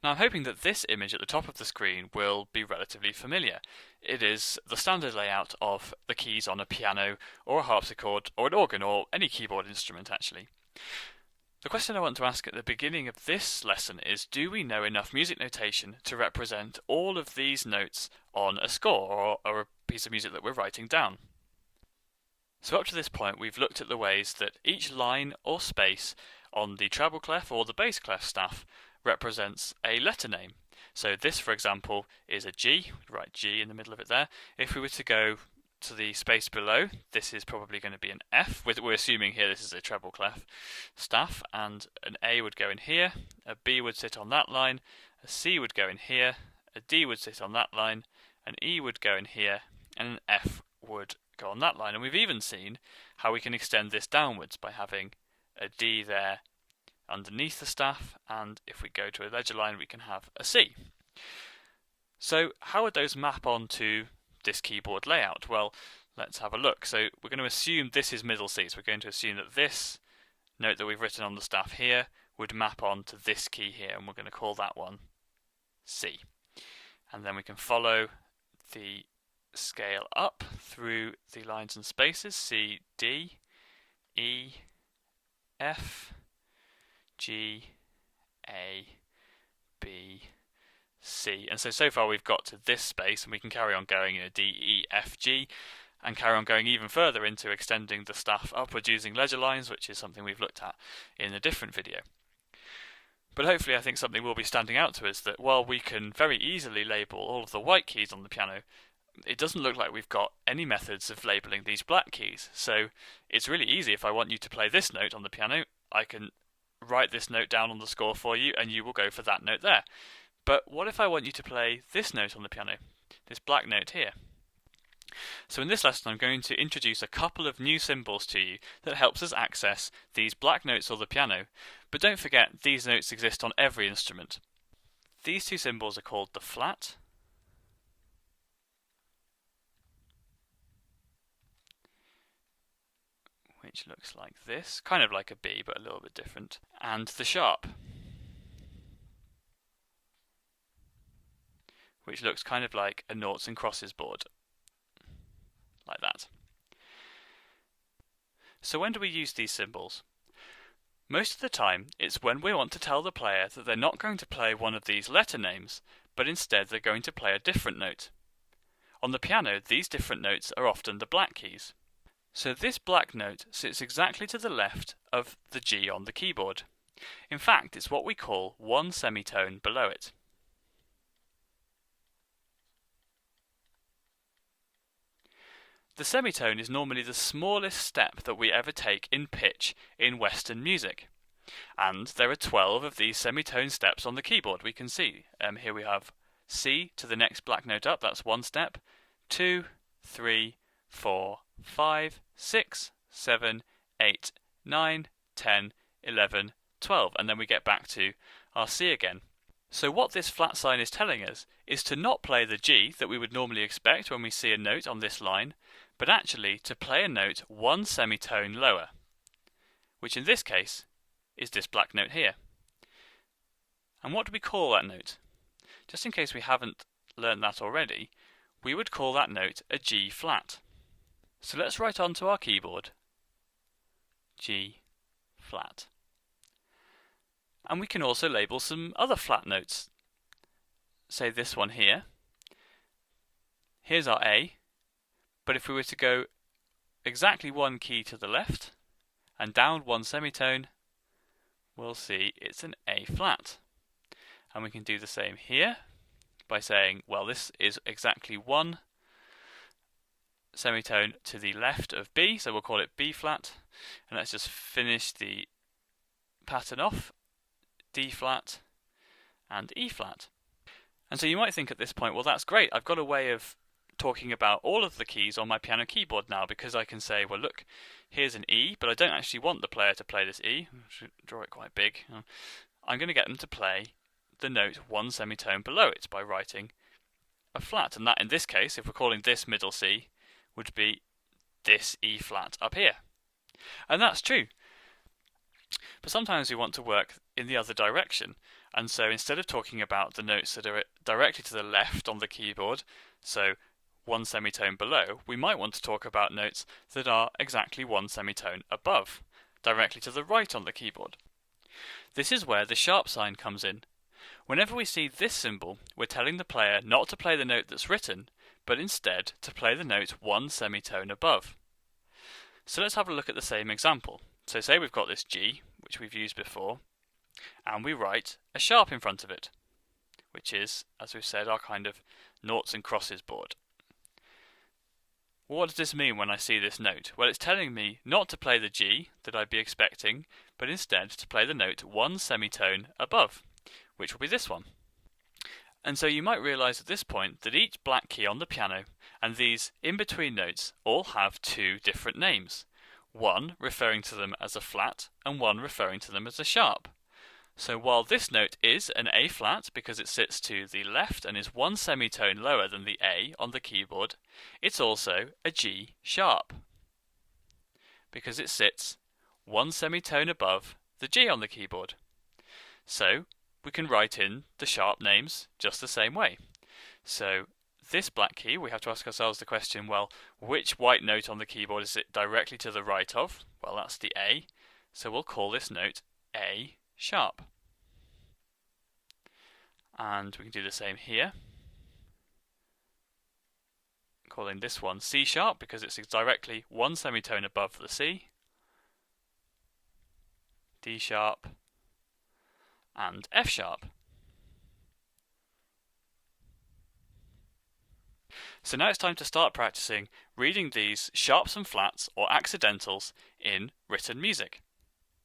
Now I'm hoping that this image at the top of the screen will be relatively familiar. It is the standard layout of the keys on a piano or a harpsichord or an organ or any keyboard instrument actually. The question I want to ask at the beginning of this lesson is, do we know enough music notation to represent all of these notes on a score or a piece of music that we're writing down? So up to this point we've looked at the ways that each line or space on the treble clef or the bass clef staff represents a letter name. So this, for example, is a G. Write G in the middle of it there. If we were to go to the space below, this is probably going to be an F. We're assuming here this is a treble clef staff, and an A would go in here, a B would sit on that line, a C would go in here, a D would sit on that line, an E would go in here, and an F would go on that line. And we've even seen how we can extend this downwards by having a D there underneath the staff, and if we go to a ledger line we can have a C. So how would those map onto this keyboard layout? Well, let's have a look. So we're going to assume this is middle C, so we're going to assume that this note that we've written on the staff here would map onto this key here, and we're going to call that one C. And then we can follow the scale up through the lines and spaces, C, D, E, F, G, A, B, C. And so far we've got to this space, and we can carry on going, D, E, F, G, and carry on going even further into extending the staff upwards using ledger lines, which is something we've looked at in a different video. But hopefully I think something will be standing out to us, that while we can very easily label all of the white keys on the piano, it doesn't look like we've got any methods of labeling these black keys. So it's really easy. If I want you to play this note on the piano, I can write this note down on the score for you and you will go for that note there. But what if I want you to play this note on the piano, this black note here? So in this lesson I'm going to introduce a couple of new symbols to you that helps us access these black notes on the piano. But don't forget, these notes exist on every instrument. These two symbols are called the flat which looks like this, kind of like a B but a little bit different, and the sharp, which looks kind of like a noughts and crosses board, like that. So when do we use these symbols? Most of the time it's when we want to tell the player that they're not going to play one of these letter names, but instead they're going to play a different note. On the piano, these different notes are often the black keys. So this black note sits exactly to the left of the G on the keyboard. In fact, it's what we call one semitone below it. The semitone is normally the smallest step that we ever take in pitch in Western music. And there are 12 of these semitone steps on the keyboard. We can see here we have C to the next black note up, that's one step, 2, 3, 4, 5, 6, 7, 8, 9, 10, 11, 12, and then we get back to our C again. So what this flat sign is telling us is to not play the G that we would normally expect when we see a note on this line, but actually to play a note one semitone lower, which in this case is this black note here. And what do we call that note? Just in case we haven't learned that already, we would call that note a G flat. So let's write onto our keyboard G flat. And we can also label some other flat notes. Say this one here. Here's our A, but if we were to go exactly one key to the left and down one semitone, we'll see it's an A flat. And we can do the same here by saying, well, this is exactly one semitone to the left of B, so we'll call it B flat. And let's just finish the pattern off, D flat and E flat. And so you might think at this point, well, that's great, I've got a way of talking about all of the keys on my piano keyboard now, because I can say, well, look, here's an E, but I don't actually want the player to play this E. I should draw it quite big. I'm going to get them to play the note one semitone below it by writing a flat, and that in this case, if we're calling this middle C, would be this E flat up here. And that's true. But sometimes we want to work in the other direction, and so instead of talking about the notes that are directly to the left on the keyboard, so one semitone below, we might want to talk about notes that are exactly one semitone above, directly to the right on the keyboard. This is where the sharp sign comes in. Whenever we see this symbol, we're telling the player not to play the note that's written, but instead to play the note one semitone above. So let's have a look at the same example. So say we've got this G, which we've used before, and we write a sharp in front of it, which is, as we've said, our kind of noughts and crosses board. What does this mean when I see this note? Well, it's telling me not to play the G that I'd be expecting, but instead to play the note one semitone above, which will be this one. And so you might realise at this point that each black key on the piano and these in-between notes all have two different names, one referring to them as a flat and one referring to them as a sharp. So while this note is an A flat because it sits to the left and is one semitone lower than the A on the keyboard, it's also a G sharp because it sits one semitone above the G on the keyboard. So we can write in the sharp names just the same way. So this black key, we have to ask ourselves the question, well, which white note on the keyboard is it directly to the right of? Well, that's the A. So we'll call this note A sharp. And we can do the same here. Calling this one C sharp because it's directly one semitone above the C. D sharp and F sharp. So now it's time to start practicing reading these sharps and flats or accidentals in written music.